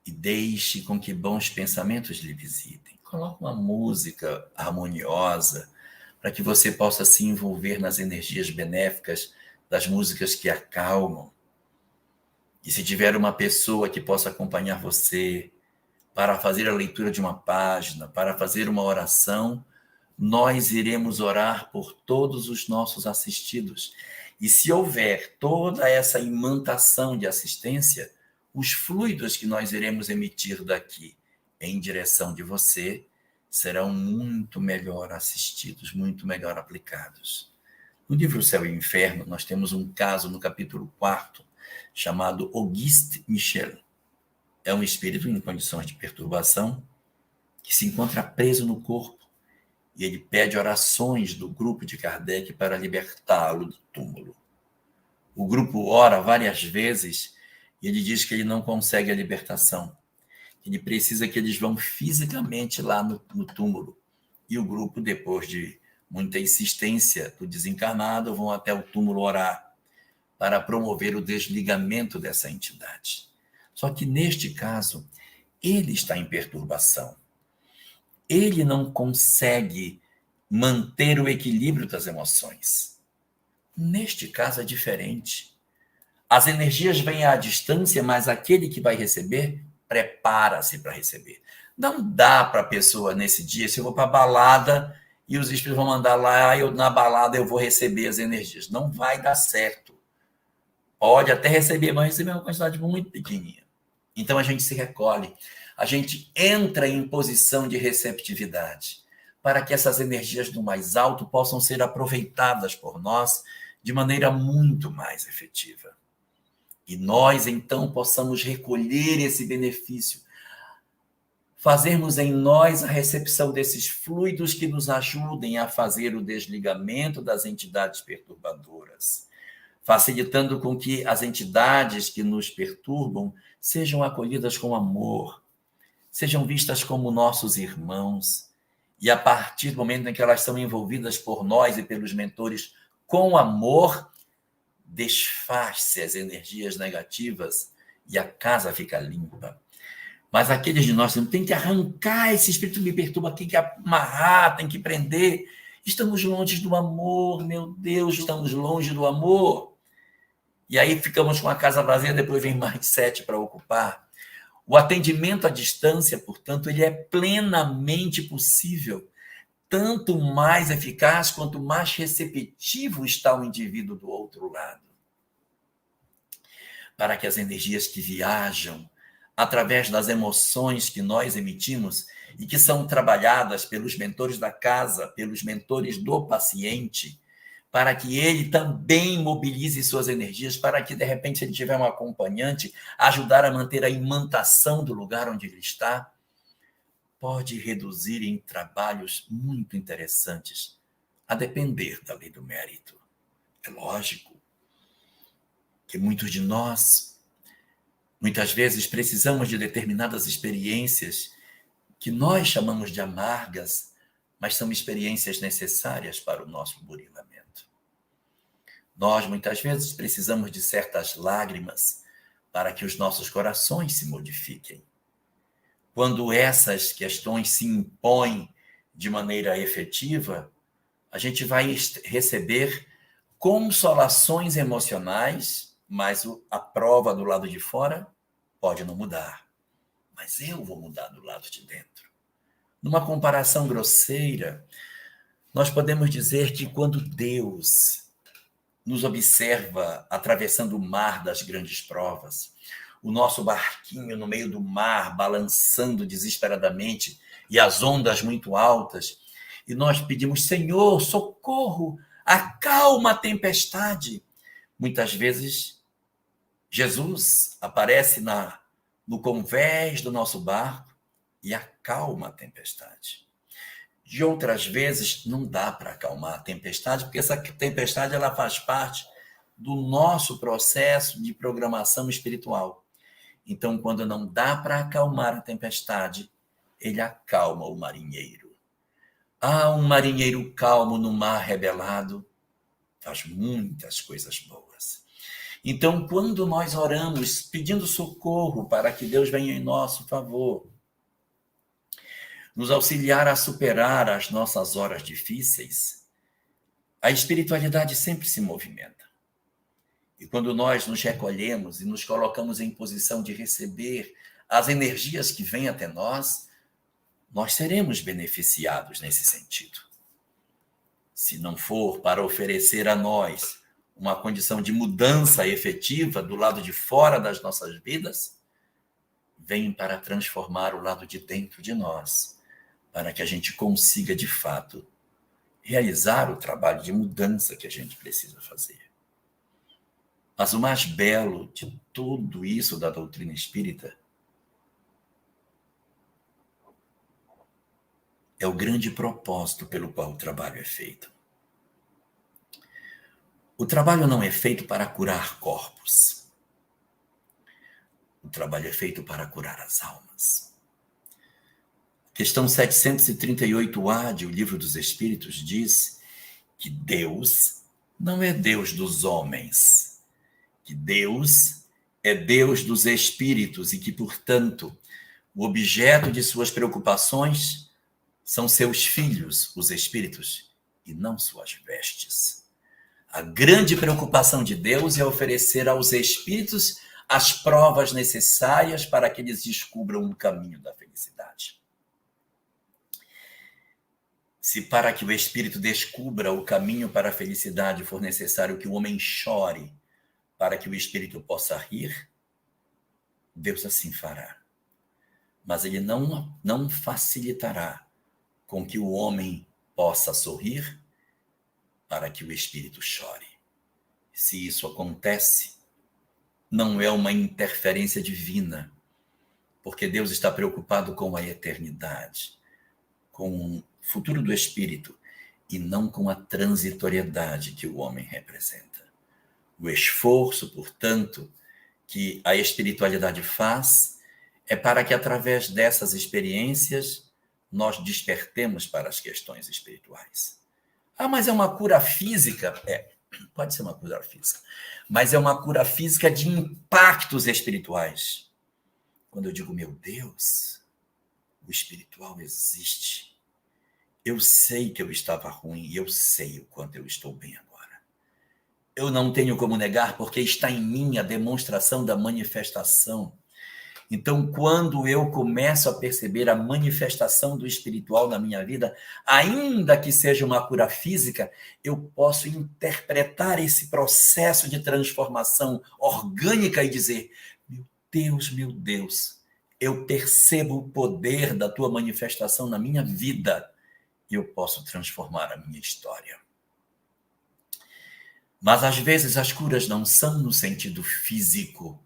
e deixe com que bons pensamentos lhe visitem. Coloque uma música harmoniosa para que você possa se envolver nas energias benéficas das músicas que acalmam. E se tiver uma pessoa que possa acompanhar você para fazer a leitura de uma página, para fazer uma oração, nós iremos orar por todos os nossos assistidos. E se houver toda essa imantação de assistência, os fluidos que nós iremos emitir daqui em direção de você serão muito melhor assistidos, muito melhor aplicados. No livro Céu e Inferno, nós temos um caso no capítulo 4, chamado Auguste Michel. É um espírito em condições de perturbação que se encontra preso no corpo e ele pede orações do grupo de Kardec para libertá-lo do túmulo. O grupo ora várias vezes e ele diz que ele não consegue a libertação. Ele precisa que eles vão fisicamente lá no túmulo. E o grupo, depois de muita insistência do desencarnado, vão até o túmulo orar para promover o desligamento dessa entidade. Só que, neste caso, ele está em perturbação. Ele não consegue manter o equilíbrio das emoções. Neste caso é diferente. As energias vêm à distância, mas aquele que vai receber, prepara-se para receber. Não dá para a pessoa, nesse dia, se eu vou para a balada e os espíritos vão mandar lá, na balada eu vou receber as energias. Não vai dar certo. Pode até receber, mas receber uma quantidade muito pequenininha. Então a gente se recolhe, a gente entra em posição de receptividade, para que essas energias do mais alto possam ser aproveitadas por nós de maneira muito mais efetiva. E nós, então, possamos recolher esse benefício, fazermos em nós a recepção desses fluidos que nos ajudem a fazer o desligamento das entidades perturbadoras, facilitando com que as entidades que nos perturbam sejam acolhidas com amor, sejam vistas como nossos irmãos, e a partir do momento em que elas são envolvidas por nós e pelos mentores com amor, desfaz-se as energias negativas e a casa fica limpa. Mas aqueles de nós que tem que arrancar esse espírito que me perturba, tem que amarrar, tem que prender. Estamos longe do amor, meu Deus, estamos longe do amor. E aí ficamos com a casa vazia, depois vem mais 7 para ocupar. O atendimento à distância, portanto, ele é plenamente possível, tanto mais eficaz quanto mais receptivo está o indivíduo do outro lado. Para que as energias que viajam através das emoções que nós emitimos e que são trabalhadas pelos mentores da casa, pelos mentores do paciente, para que ele também mobilize suas energias, para que, de repente, se ele tiver um acompanhante, ajudar a manter a imantação do lugar onde ele está, pode reduzir em trabalhos muito interessantes, a depender da lei do mérito. É lógico que muitos de nós, muitas vezes, precisamos de determinadas experiências que nós chamamos de amargas, mas são experiências necessárias para o nosso burilamento. Nós, muitas vezes, precisamos de certas lágrimas para que os nossos corações se modifiquem. quando essas questões se impõem de maneira efetiva, a gente vai receber consolações emocionais, mas a prova do lado de fora pode não mudar. Mas eu vou mudar do lado de dentro. Numa comparação grosseira, nós podemos dizer que quando Deus nos observa atravessando o mar das grandes provas, o nosso barquinho no meio do mar, balançando desesperadamente, e as ondas muito altas, e nós pedimos: Senhor, socorro, acalma a tempestade. Muitas vezes, Jesus aparece no convés do nosso barco e acalma a tempestade. De outras vezes, não dá para acalmar a tempestade, porque essa tempestade ela faz parte do nosso processo de programação espiritual. Então, quando não dá para acalmar a tempestade, ele acalma o marinheiro. Um marinheiro calmo no mar rebelado faz muitas coisas boas. Então, quando nós oramos pedindo socorro para que Deus venha em nosso favor, nos auxiliar a superar as nossas horas difíceis, a espiritualidade sempre se movimenta. E quando nós nos recolhemos e nos colocamos em posição de receber as energias que vêm até nós, nós seremos beneficiados nesse sentido. Se não for para oferecer a nós uma condição de mudança efetiva do lado de fora das nossas vidas, vem para transformar o lado de dentro de nós, para que a gente consiga, de fato, realizar o trabalho de mudança que a gente precisa fazer. Mas o mais belo de tudo isso da doutrina espírita é o grande propósito pelo qual o trabalho é feito. O trabalho não é feito para curar corpos. O trabalho é feito para curar as almas. Questão 738A de O Livro dos Espíritos diz que Deus não é Deus dos homens, que Deus é Deus dos espíritos e que, portanto, o objeto de suas preocupações são seus filhos, os espíritos, e não suas vestes. A grande preocupação de Deus é oferecer aos espíritos as provas necessárias para que eles descubram o caminho da felicidade. Se para que o espírito descubra o caminho para a felicidade for necessário que o homem chore para que o espírito possa rir, Deus assim fará. Mas ele não facilitará com que o homem possa sorrir para que o espírito chore. Se isso acontece, não é uma interferência divina, porque Deus está preocupado com a eternidade, com o futuro do espírito e não com a transitoriedade que o homem representa. O esforço, portanto, que a espiritualidade faz é para que, através dessas experiências, nós despertemos para as questões espirituais. Mas é uma cura física? Pode ser uma cura física, mas é uma cura física de impactos espirituais. Quando eu digo, meu Deus, o espiritual existe. Eu sei que eu estava ruim e eu sei o quanto eu estou bem agora. Eu não tenho como negar, porque está em mim a demonstração da manifestação. Então, quando eu começo a perceber a manifestação do espiritual na minha vida, ainda que seja uma cura física, eu posso interpretar esse processo de transformação orgânica e dizer: meu Deus, eu percebo o poder da tua manifestação na minha vida e eu posso transformar a minha história. Mas, às vezes, as curas não são no sentido físico,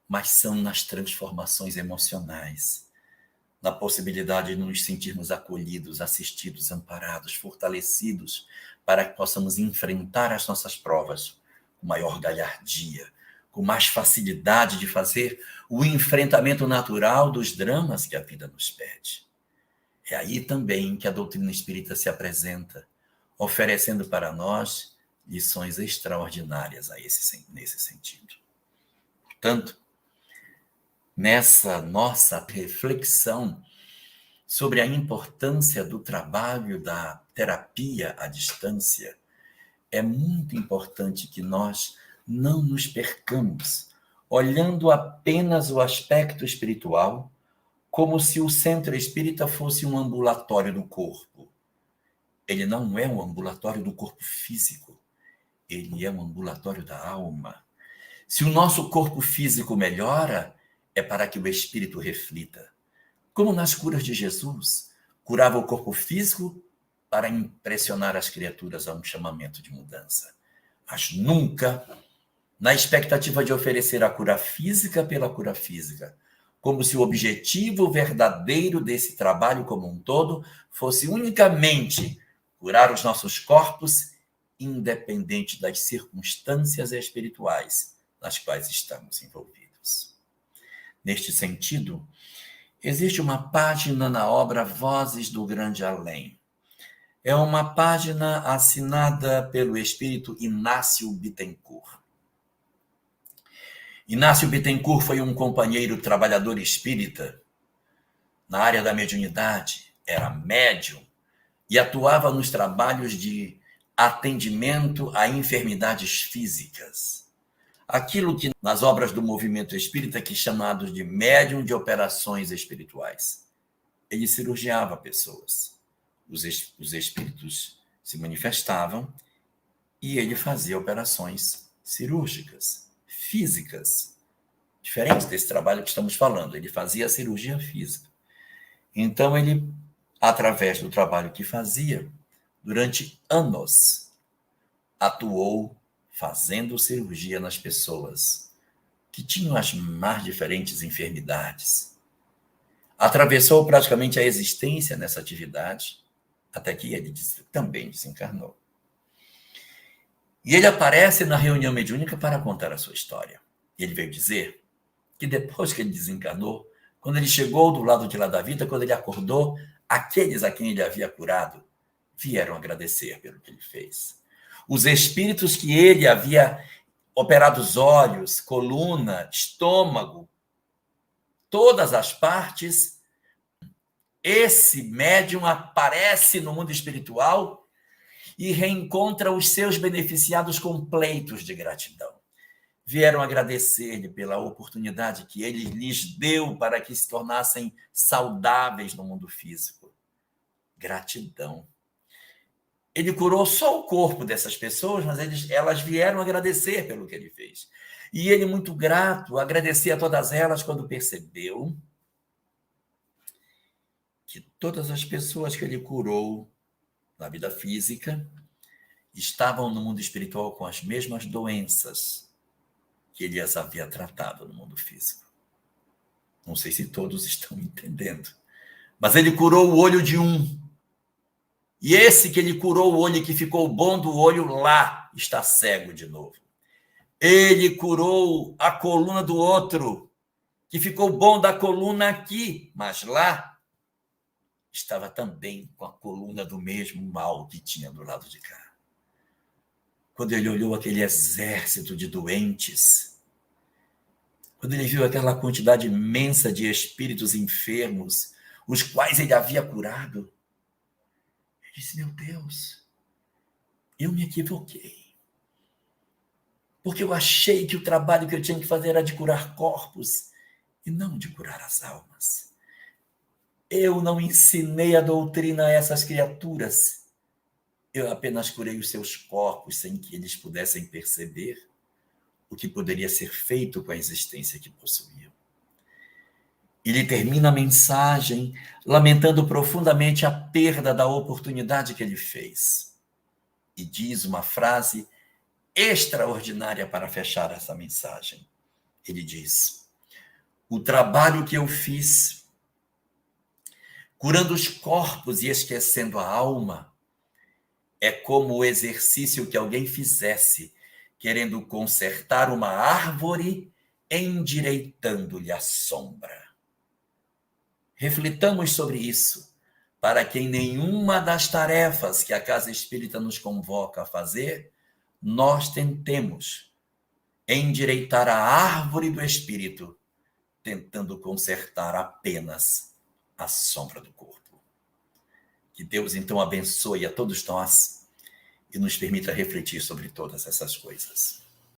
mas são nas transformações emocionais, na possibilidade de nos sentirmos acolhidos, assistidos, amparados, fortalecidos, para que possamos enfrentar as nossas provas com maior galhardia, com mais facilidade de fazer o enfrentamento natural dos dramas que a vida nos pede. É aí também que a doutrina espírita se apresenta, oferecendo para nós lições extraordinárias nesse sentido. Portanto, nessa nossa reflexão sobre a importância do trabalho da terapia à distância, é muito importante que nós não nos percamos olhando apenas o aspecto espiritual, como se o centro espírita fosse um ambulatório do corpo. Ele não é um ambulatório do corpo físico, ele é um ambulatório da alma. Se o nosso corpo físico melhora, é para que o espírito reflita. Como nas curas de Jesus, curava o corpo físico para impressionar as criaturas a um chamamento de mudança. Mas nunca na expectativa de oferecer a cura física pela cura física, como se o objetivo verdadeiro desse trabalho como um todo fosse unicamente curar os nossos corpos, independente das circunstâncias espirituais nas quais estamos envolvidos. Neste sentido, existe uma página na obra Vozes do Grande Além. É uma página assinada pelo espírito Inácio Bittencourt. Inácio Bittencourt foi um companheiro trabalhador espírita na área da mediunidade, era médium e atuava nos trabalhos de atendimento a enfermidades físicas. Aquilo que nas obras do movimento espírita que chamados de médium de operações espirituais. Ele cirurgiava pessoas. Os espíritos se manifestavam e ele fazia operações cirúrgicas, físicas, diferente desse trabalho que estamos falando. Ele fazia a cirurgia física. Então, ele, através do trabalho que fazia, durante anos, atuou fazendo cirurgia nas pessoas que tinham as mais diferentes enfermidades. Atravessou praticamente a existência nessa atividade, até que ele também desencarnou. E ele aparece na reunião mediúnica para contar a sua história. Ele veio dizer que depois que ele desencarnou, quando ele chegou do lado de lá da vida, quando ele acordou, aqueles a quem ele havia curado vieram agradecer pelo que ele fez. Os espíritos que ele havia operado os olhos, coluna, estômago, todas as partes, esse médium aparece no mundo espiritual e reencontra os seus beneficiados completos de gratidão. Vieram agradecer-lhe pela oportunidade que ele lhes deu para que se tornassem saudáveis no mundo físico. Gratidão. Ele curou só o corpo dessas pessoas, mas elas vieram agradecer pelo que ele fez. E ele, muito grato, agradecia a todas elas quando percebeu que todas as pessoas que ele curou na vida física estavam no mundo espiritual com as mesmas doenças que ele as havia tratado no mundo físico. Não sei se todos estão entendendo. Mas ele curou o olho de um. E esse que ele curou o olho e que ficou bom do olho lá está cego de novo. Ele curou a coluna do outro, que ficou bom da coluna aqui, mas lá estava também com a coluna do mesmo mal que tinha do lado de cá. Quando ele olhou aquele exército de doentes, quando ele viu aquela quantidade imensa de espíritos enfermos, os quais ele havia curado, ele disse: meu Deus, eu me equivoquei. Porque eu achei que o trabalho que eu tinha que fazer era de curar corpos e não de curar as almas. Eu não ensinei a doutrina a essas criaturas. Eu apenas curei os seus corpos sem que eles pudessem perceber o que poderia ser feito com a existência que possuíam. Ele termina a mensagem lamentando profundamente a perda da oportunidade que ele fez. E diz uma frase extraordinária para fechar essa mensagem. Ele diz: o trabalho que eu fiz, curando os corpos e esquecendo a alma, é como o exercício que alguém fizesse, querendo consertar uma árvore, endireitando-lhe a sombra. Reflitamos sobre isso, para que em nenhuma das tarefas que a Casa Espírita nos convoca a fazer, nós tentemos endireitar a árvore do Espírito, tentando consertar apenas a sombra do corpo. Que Deus, então, abençoe a todos nós e nos permita refletir sobre todas essas coisas.